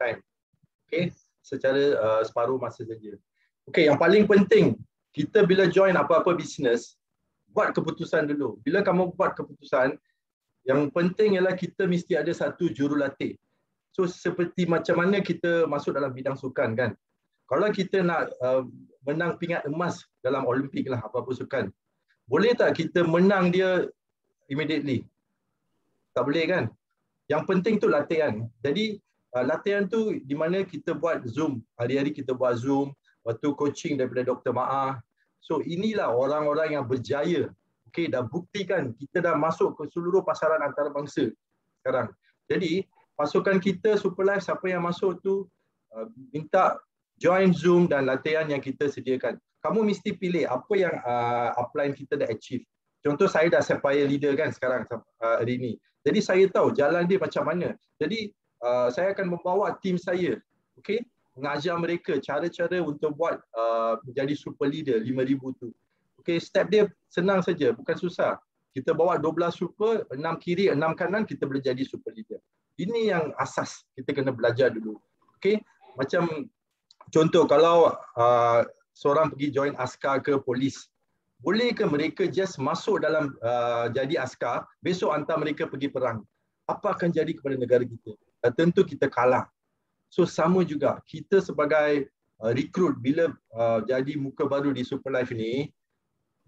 time. Okay, secara separuh masa saja. Okay, yang paling penting, kita bila join apa-apa bisnes, buat keputusan dulu. Bila kamu buat keputusan, yang penting ialah kita mesti ada satu jurulatih. So seperti macam mana kita masuk dalam bidang sukan kan. Kalau kita nak menang pingat emas dalam Olimpik lah apa-apa sukan, boleh tak kita menang dia immediately? Tak boleh kan? Yang penting tu latihan. Jadi latihan tu di mana kita buat Zoom. Hari-hari kita buat Zoom. Waktu coaching daripada Dr. Maah. So inilah orang-orang yang berjaya. Okay, dah buktikan kita dah masuk ke seluruh pasaran antarabangsa sekarang. Jadi pasukan kita Superlife, siapa yang masuk tu minta join Zoom dan latihan yang kita sediakan. Kamu mesti pilih apa yang upline kita dah achieve. Contoh saya dah Sapphire Leader kan sekarang hari ini. Jadi saya tahu jalan dia macam mana. Jadi saya akan membawa tim saya, okay, mengajar mereka cara-cara untuk buat menjadi super leader 5,000 tu. Okay, step dia senang saja, bukan susah. Kita bawa 12 super, 6 kiri, 6 kanan, kita boleh jadi super leader. Ini yang asas kita kena belajar dulu. Okay, macam contoh kalau seorang pergi join askar ke polis, boleh ke mereka just masuk dalam jadi askar, besok hantar mereka pergi perang? Apa akan jadi kepada negara kita? Tentu kita kalah. So sama juga, kita sebagai rekrut bila jadi muka baru di Superlife ni,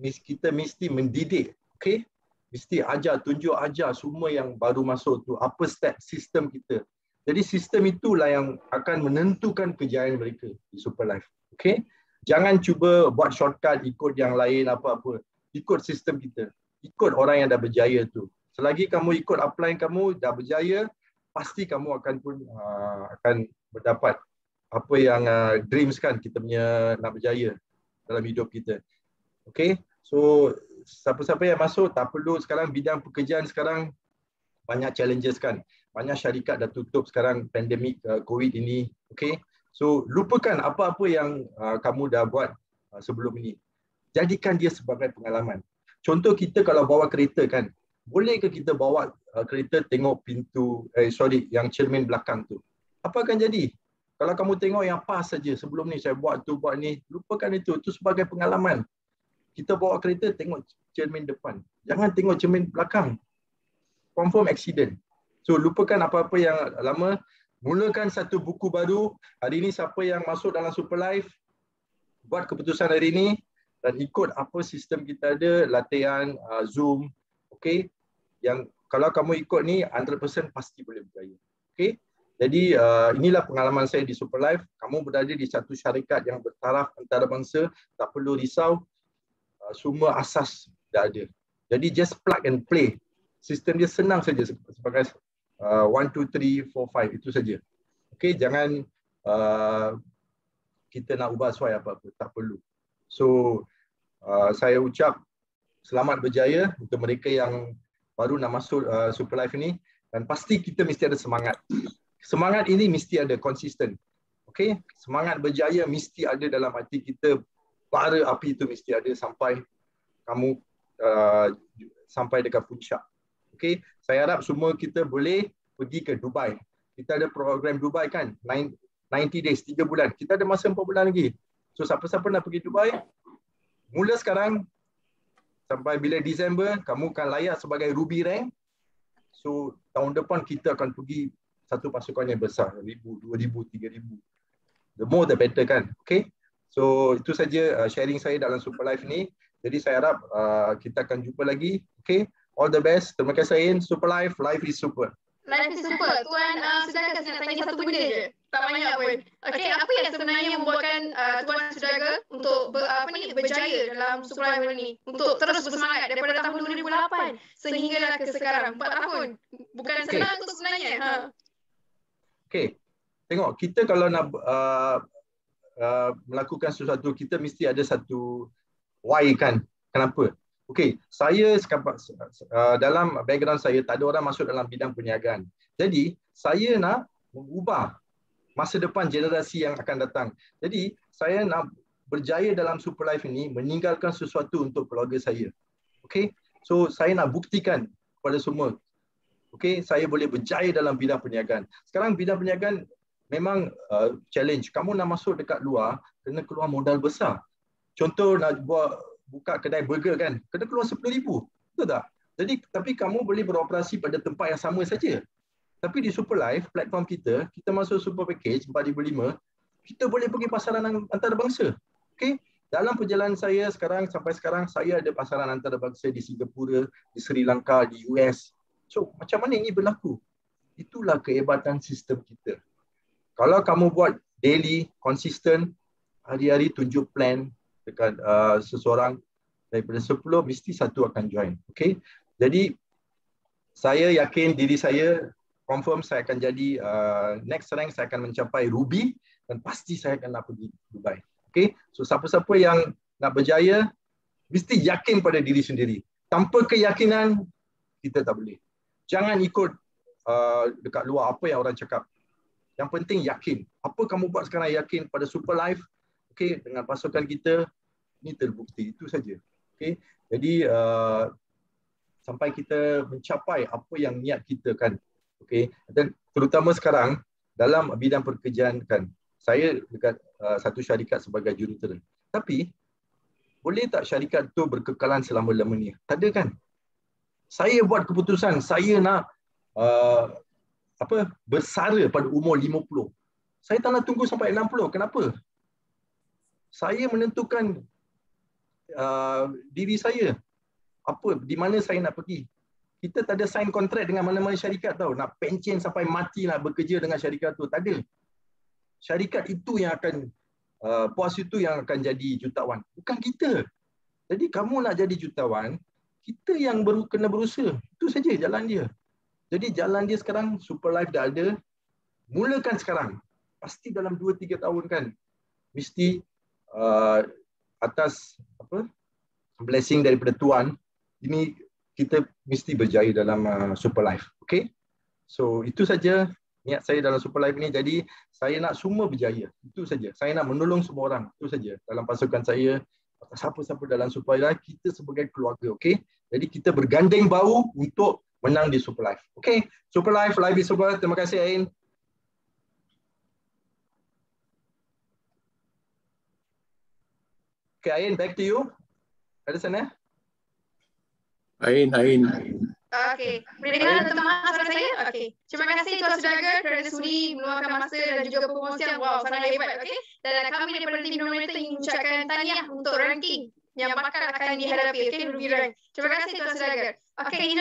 kita mesti mendidik, okay? Mesti tunjuk ajar semua yang baru masuk tu, apa step sistem kita. Jadi sistem itulah yang akan menentukan kejayaan mereka di Superlife. Okay? Jangan cuba buat shortcut ikut yang lain apa-apa. Ikut sistem kita. Ikut orang yang dah berjaya tu. Selagi kamu ikut upline kamu dah berjaya, pasti kamu akan mendapat apa yang dreams kan kita punya nak berjaya dalam hidup kita. Okay? So siapa-siapa yang masuk tak perlu sekarang bidang pekerjaan sekarang banyak challenges kan. Banyak syarikat dah tutup sekarang pandemik COVID ini. Okay? So lupakan apa-apa yang kamu dah buat sebelum ini. Jadikan dia sebagai pengalaman. Contoh kita kalau bawa kereta kan, boleh ke kita bawa kereta tengok pintu, yang cermin belakang tu? Apa akan jadi? Kalau kamu tengok yang pas saja sebelum ni saya buat tu, buat ni, lupakan itu. Itu sebagai pengalaman. Kita bawa kereta tengok cermin depan. Jangan tengok cermin belakang. Confirm accident. So lupakan apa-apa yang lama. Mulakan satu buku baru. Hari ini siapa yang masuk dalam Superlife, buat keputusan hari ini dan ikut apa sistem kita ada, latihan, Zoom. Okay? Yang kalau kamu ikut ni 100% pasti boleh berjaya. Okay? Jadi inilah pengalaman saya di Superlife. Kamu berada di satu syarikat yang bertaraf antarabangsa, tak perlu risau. Semua asas dah ada. Jadi just plug and play. Sistem dia senang saja sebagai 1, 2, 3, 4, 5 itu saja. Okey, jangan kita nak ubah suai apa-apa, tak perlu. So saya ucap selamat berjaya untuk mereka yang baru nak masuk Superlife ini dan pasti kita mesti ada semangat. Semangat ini mesti ada konsisten. Okey, semangat berjaya mesti ada dalam hati kita. Bara api itu mesti ada sampai kamu sampai dekat puncak. Okey, saya harap semua kita boleh pergi ke Dubai. Kita ada program Dubai kan, 90 days, 3 bulan. Kita ada masa 4 bulan lagi. So siapa-siapa nak pergi Dubai, mula sekarang sampai bila Disember, kamu akan layak sebagai Ruby rank. So tahun depan kita akan pergi satu pasukan yang besar, 1,000, 2,000, 3,000. The more the better kan. Okey. So itu saja sharing saya dalam Superlife ni. Jadi saya harap kita akan jumpa lagi. Okay, all the best. Terima kasih Ain. Superlife, life is super. Life is super. Tuan Sudaga, saya nak tanya satu benda je. Tak banyak pun. Okay, apa yang sebenarnya membuatkan Tuan Sudaga untuk berjaya dalam Superlife ni? Untuk terus bersemangat daripada tahun 2008 sehinggalah ke sekarang. 4 tahun. Bukan senang tu sebenarnya. Okay. Tengok, kita kalau nak melakukan sesuatu, kita mesti ada satu why kan. Kenapa? Okey, saya dalam background saya tak ada orang masuk dalam bidang perniagaan. Jadi, saya nak mengubah masa depan generasi yang akan datang. Jadi, saya nak berjaya dalam Superlife ini, meninggalkan sesuatu untuk keluarga saya. Okey? So, saya nak buktikan kepada semua. Okey, saya boleh berjaya dalam bidang perniagaan. Sekarang bidang perniagaan memang challenge. Kamu nak masuk dekat luar, kena keluar modal besar. Contoh nak buka kedai burger kan, kena keluar 10,000. Betul tak? Jadi, tapi kamu boleh beroperasi pada tempat yang sama saja. Tapi di Superlife, platform kita masuk super package 4,500, kita boleh pergi pasaran antarabangsa. Okay? Dalam perjalanan saya sampai sekarang, saya ada pasaran antarabangsa di Singapura, di Sri Lanka, di US. So, macam mana ini berlaku? Itulah kehebatan sistem kita. Kalau kamu buat daily, konsisten, hari-hari tunjuk plan dekat seseorang, daripada 10, mesti satu akan join. Okay? Jadi, saya yakin diri saya, confirm saya akan jadi next rank, saya akan mencapai Ruby dan pasti saya akan nak pergi Dubai. Okay? So siapa-siapa yang nak berjaya mesti yakin pada diri sendiri. Tanpa keyakinan kita tak boleh. Jangan ikut dekat luar apa yang orang cakap. Yang penting yakin. Apa kamu buat sekarang yakin pada Superlife, okay, dengan pasukan kita ini terbukti, itu saja. Okay? Jadi sampai kita mencapai apa yang niat kita kan. Okay. Dan terutama sekarang dalam bidang pekerjaan kan, saya dekat satu syarikat sebagai jurutera. Tapi boleh tak syarikat tu berkekalan selama-lamanya? Tak ada kan? Saya buat keputusan, saya nak bersara pada umur 50. Saya tak nak tunggu sampai 60. Kenapa? Saya menentukan diri saya. Di mana saya nak pergi. Kita tak ada sign kontrak dengan mana-mana syarikat tau. Nak pencen sampai mati nak bekerja dengan syarikat tu. Tak ada. Syarikat itu yang akan, pos itu yang akan jadi jutawan. Bukan kita. Jadi kamu nak jadi jutawan, kita yang kena berusaha. Itu saja jalan dia. Jadi jalan dia sekarang, Superlife dah ada. Mulakan sekarang. Pasti dalam 2-3 tahun kan. Mesti atas blessing daripada Tuhan, ini kita mesti berjaya dalam Superlife. Okay? So itu saja niat saya dalam Superlife ini. Jadi saya nak semua berjaya. Itu saja. Saya nak menolong semua orang. Itu saja. Dalam pasukan saya, siapa-siapa dalam Superlife, kita sebagai keluarga. Okay? Jadi kita bergandeng bahu untuk menang di Superlife. Okay? Superlife, Live is Super. Terima kasih Ain. Okay Ain, back to you. Ada sana? Ain. Okey. Boleh dengar Tuan Maha suara saya? Okey. Terima kasih Tuan Sudaga kerana sudi meluangkan masa dan juga perkongsian. Wow, sangat hebat. Okey. Dan kami daripada tim Nominator ingin mengucapkan tahniah untuk ranking yang bakal akan dihadapi. Okey, Ruby Rank. Terima kasih Tuan Sudaga. Okey, ini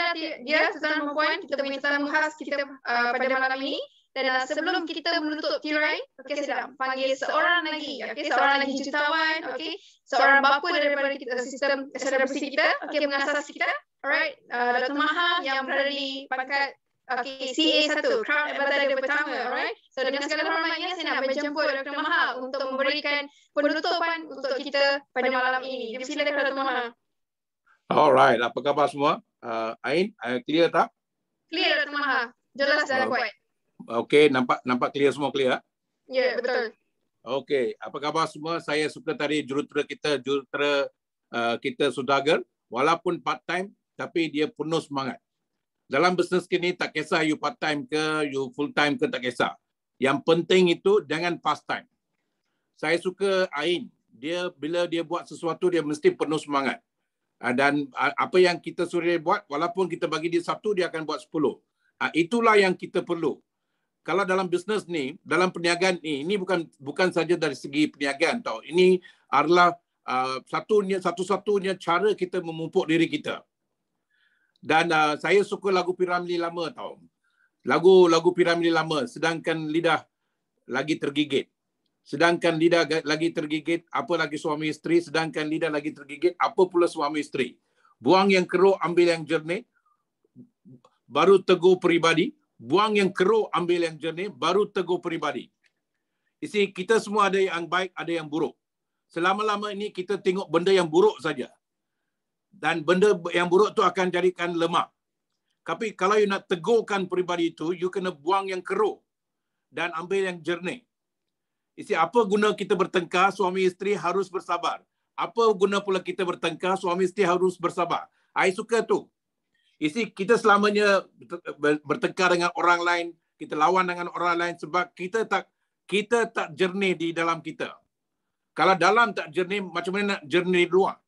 dia tuan-tuan dan puan, kita punya tetamu khas kita pada malam ini. Dan sebelum kita menutup tirai, okey, saya nak panggil seorang lagi. Okey, seorang lagi jutawan. Okey, seorang bapa daripada kita, sistem selebriti kita. Okey, mengasas kita. Alright, Dr. Maha yang berada di pangkat CA1, Crown Ambassador pertama. Alright, so dengan segala hormatnya saya nak menjemput Dr. Maha untuk memberikan penutupan untuk kita pada malam ini. Silakan Dr. Maha. Alright, apa khabar semua? Ain, clear tak? Clear Dr. Maha, jelas dan kuat. Okey, nampak clear semua, clear? Ya, betul. Okey, apa khabar semua? Saya suka tadi jurutera kita Sudagar, walaupun part time tapi dia penuh semangat. Dalam bisnes kini tak kisah you part time ke, you full time ke, tak kisah. Yang penting itu jangan part time. Saya suka Ain, bila dia buat sesuatu dia mesti penuh semangat. Dan apa yang kita suruh dia buat, walaupun kita bagi dia 1, dia akan buat 10. Itulah yang kita perlu. Kalau dalam bisnes ni, dalam perniagaan ni, ini bukan saja dari segi perniagaan tau. Ini adalah satu-satunya cara kita memupuk diri kita. Dan saya suka lagu Piramli lama tau. Lagu Piramli lama, sedangkan lidah lagi tergigit. Sedangkan lidah lagi tergigit, apa lagi suami isteri, sedangkan lidah lagi tergigit, apa pula suami isteri. Buang yang keruh, ambil yang jernih, baru tegur peribadi. Buang yang keruh, ambil yang jernih, baru tegur peribadi. Isi kita semua ada yang baik, ada yang buruk. Selama-lama ini kita tengok benda yang buruk saja. Dan benda yang buruk tu akan jadikan lemah. Tapi kalau you nak tegurkan peribadi itu, you kena buang yang keruh dan ambil yang jernih. Isi apa guna kita bertengkar, suami isteri harus bersabar. Apa guna pula kita bertengkar, suami isteri harus bersabar. I suka tu. Isi kita selamanya bertengkar dengan orang lain, kita lawan dengan orang lain sebab kita tak kita tak jernih di dalam kita. Kalau dalam tak jernih, macam mana nak jernih di luar?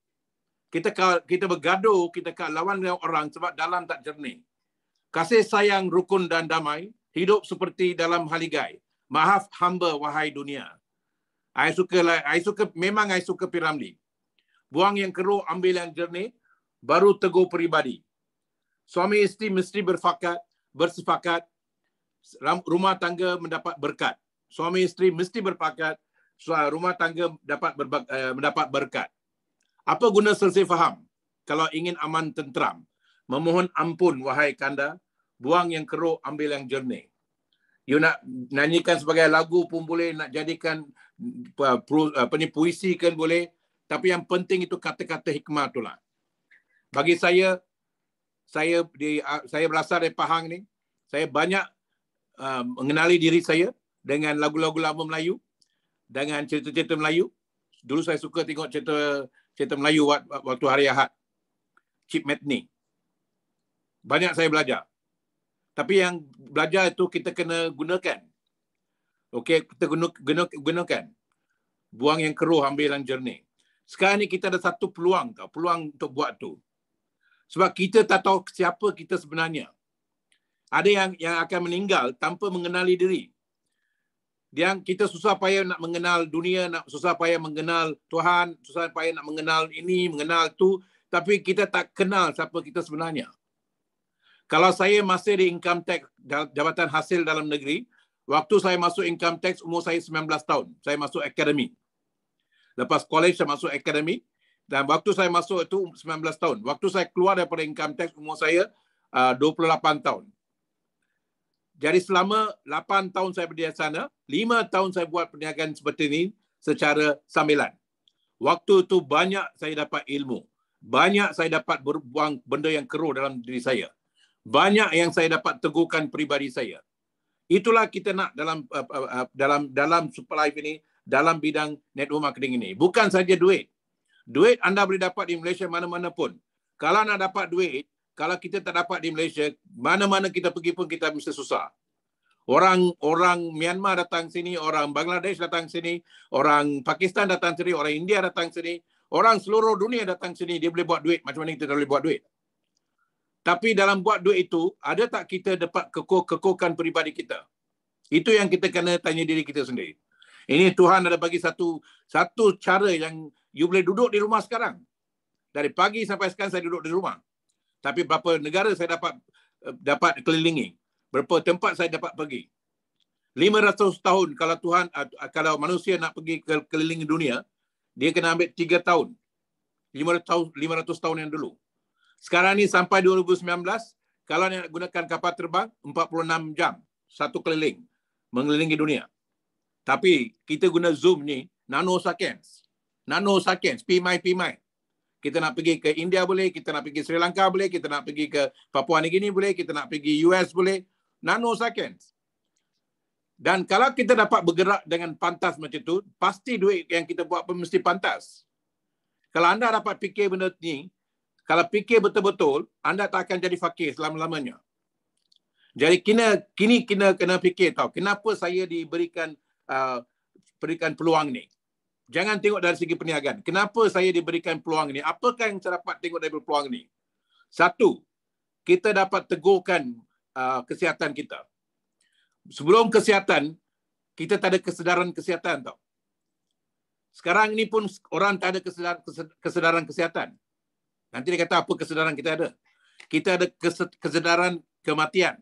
Kita bergaduh, kita lawan dengan orang sebab dalam tak jernih. Kasih sayang, rukun dan damai, hidup seperti dalam haligai. Maaf hamba wahai dunia. Memang I suka P.Ramlee. Buang yang keruh, ambil yang jernih, baru tegur peribadi. Suami isteri mesti bersepakat, rumah tangga mendapat berkat. Suami isteri mesti bersepakat, rumah tangga mendapat berkat. Apa guna selesai faham kalau ingin aman tentram? Memohon ampun wahai kanda, buang yang keruh, ambil yang jernih. You nak nyanyikan sebagai lagu pun boleh, nak jadikan puisi kan boleh, tapi yang penting itu kata-kata hikmah itulah. Bagi saya berasal dari Pahang ni, saya banyak mengenali diri saya dengan lagu-lagu lama Melayu, dengan cerita-cerita Melayu. Dulu saya suka tengok cerita Melayu waktu hari Ahad, Cip Metni. Banyak saya belajar. Tapi yang belajar itu kita kena gunakan. Okey, kita gunakan. Buang yang keruh, ambil yang jernih. Sekarang ni kita ada satu peluang untuk buat tu. Sebab kita tak tahu siapa kita sebenarnya. Ada yang akan meninggal tanpa mengenali diri. Yang kita susah payah nak mengenal dunia, susah payah mengenal Tuhan, susah payah nak mengenal ini, mengenal tu, tapi kita tak kenal siapa kita sebenarnya. Kalau saya masih di income tax, Jabatan Hasil Dalam Negeri, waktu saya masuk income tax, umur saya 19 tahun. Saya masuk akademi. Lepas college, saya masuk akademi. Dan waktu saya masuk itu 19 tahun. Waktu saya keluar daripada income tax, umur saya 28 tahun. Jadi selama 8 tahun saya berdiri di sana, 5 tahun saya buat perniagaan seperti ini secara sambilan. Waktu itu banyak saya dapat ilmu. Banyak saya dapat berbuang benda yang keruh dalam diri saya. Banyak yang saya dapat tegurkan peribadi saya. Itulah kita nak dalam Super Life ini, dalam bidang network marketing ini. Bukan saja duit. Duit anda boleh dapat di Malaysia mana-mana pun. Kalau nak dapat duit, kalau kita tak dapat di Malaysia, mana-mana kita pergi pun kita mesti susah. Orang Myanmar datang sini, orang Bangladesh datang sini, orang Pakistan datang sini, orang India datang sini, orang seluruh dunia datang sini, dia boleh buat duit. Macam mana kita boleh buat duit? Tapi dalam buat duit itu, ada tak kita dapat kekohkan peribadi kita? Itu yang kita kena tanya diri kita sendiri. Ini Tuhan ada bagi satu cara yang you boleh duduk di rumah sekarang. Dari pagi sampai sekarang saya duduk di rumah. Tapi berapa negara saya dapat kelilingi. Berapa tempat saya dapat pergi. 500 tahun kalau manusia nak pergi ke keliling dunia, dia kena ambil 3 tahun. 500 tahun yang dulu. Sekarang ni sampai 2019, kalau nak gunakan kapal terbang, 46 jam. Satu keliling. Mengelilingi dunia. Tapi kita guna Zoom ni, nanoseconds. Nanoseconds, PMI. Kita nak pergi ke India boleh, kita nak pergi Sri Lanka boleh, kita nak pergi ke Papua New Guinea boleh, kita nak pergi US boleh. Nanoseconds. Dan kalau kita dapat bergerak dengan pantas macam tu, pasti duit yang kita buat pun mesti pantas. Kalau anda dapat fikir benda ni, kalau fikir betul-betul, anda tak akan jadi fakir selama-lamanya. Jadi kini kena fikir tahu, kenapa saya diberikan peluang ni. Jangan tengok dari segi perniagaan. Kenapa saya diberikan peluang ni? Apakah yang saya dapat tengok dari peluang ni? Satu, kita dapat tegurkan kesihatan kita. Sebelum kesihatan, kita tak ada kesedaran kesihatan tau. Sekarang ini pun orang tak ada kesedaran kesihatan. Nanti dia kata apa kesedaran kita ada? Kita ada kesedaran kematian.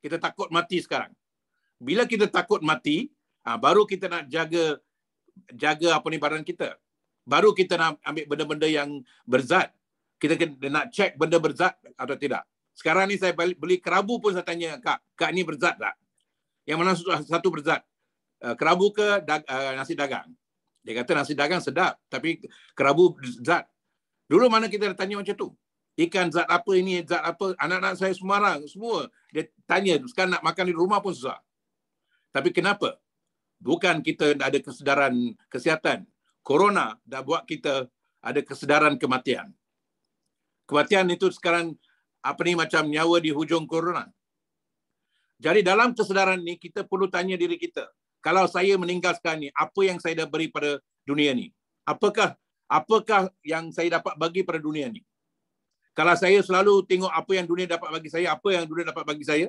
Kita takut mati sekarang. Bila kita takut mati, baru kita nak jaga badan kita. Baru kita nak ambil benda-benda yang berzat. Kita nak cek benda berzat atau tidak. Sekarang ni saya beli kerabu pun saya tanya, Kak ni berzat tak? Yang mana satu berzat? Kerabu ke nasi dagang? Dia kata nasi dagang sedap, tapi kerabu zat. Dulu mana kita tanya macam tu? Ikan zat apa ini, zat apa? Anak-anak saya Semarang, semua dia tanya. Sekarang nak makan di rumah pun susah. Tapi kenapa? Bukan kita ada kesedaran kesihatan. Corona dah buat kita ada kesedaran kematian. Kematian itu sekarang macam nyawa di hujung corona. Jadi dalam kesedaran ni kita perlu tanya diri kita. kalau saya meninggal sekarang ni, apa yang saya dah beri pada dunia ni? Apakah yang saya dapat bagi pada dunia ni? Kalau saya selalu tengok apa yang dunia dapat bagi saya, apa yang dunia dapat bagi saya,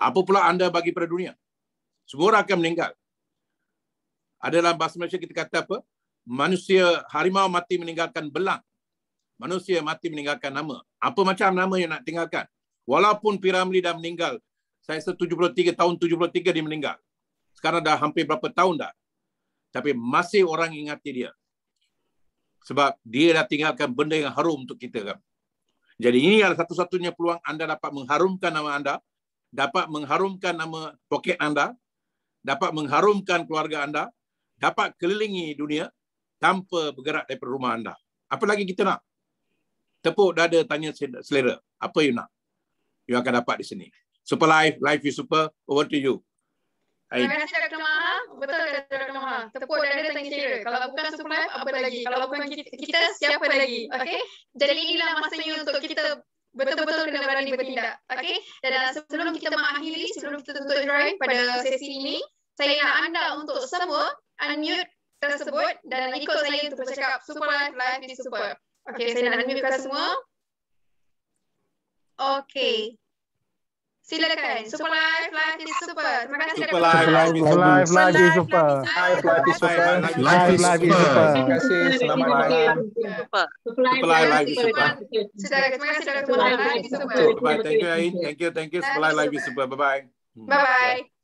apa pula anda bagi pada dunia? Semua orang akan meninggal. Ada dalam bahasa Malaysia kita kata apa? Manusia, harimau mati meninggalkan belang. Manusia mati meninggalkan nama. Apa macam nama yang nak tinggalkan? Walaupun P.Ramlee dah meninggal, saya rasa tahun 73 dia meninggal. Sekarang dah hampir berapa tahun dah. Tapi masih orang ingati dia. Sebab dia dah tinggalkan benda yang harum untuk kita kan. Jadi ini adalah satu-satunya peluang anda dapat mengharumkan nama anda, dapat mengharumkan nama poket anda, dapat mengharumkan keluarga anda, dapat kelilingi dunia tanpa bergerak daripada rumah anda. Apa lagi kita nak? Tepuk dada, tanya selera. Apa you nak? You akan dapat di sini. Super Life, Life is Super. Over to you. Terima kasih Dr. Maha. Betul kata Dr. Maha. Tepuk dada, tanya selera. Kalau bukan Super Life, apa lagi? Kalau bukan kita siapa lagi? Okay? Jadi inilah masanya untuk kita betul-betul kena berani bertindak. Okay? Dan sebelum kita mengakhiri, sebelum kita tutup drive pada sesi ini, saya nak anda untuk semua unmute tersebut dan ikut saya untuk bercakap Super Life, Life is Super. Okay, saya nak unmute semua. Okay. Silakan. Super Life, Life is Super. Terima kasih. Super Life, Life is Super. Life is Super. Life is Super. Life is Super. Terima kasih. Selamat malam. Super Life, Life is Super. Sudah, terima kasih Dr. Maha. Life is Super. Bye. Thank you, Ain. Thank you. Super Life, Life is Super. Bye-bye. Bye-bye.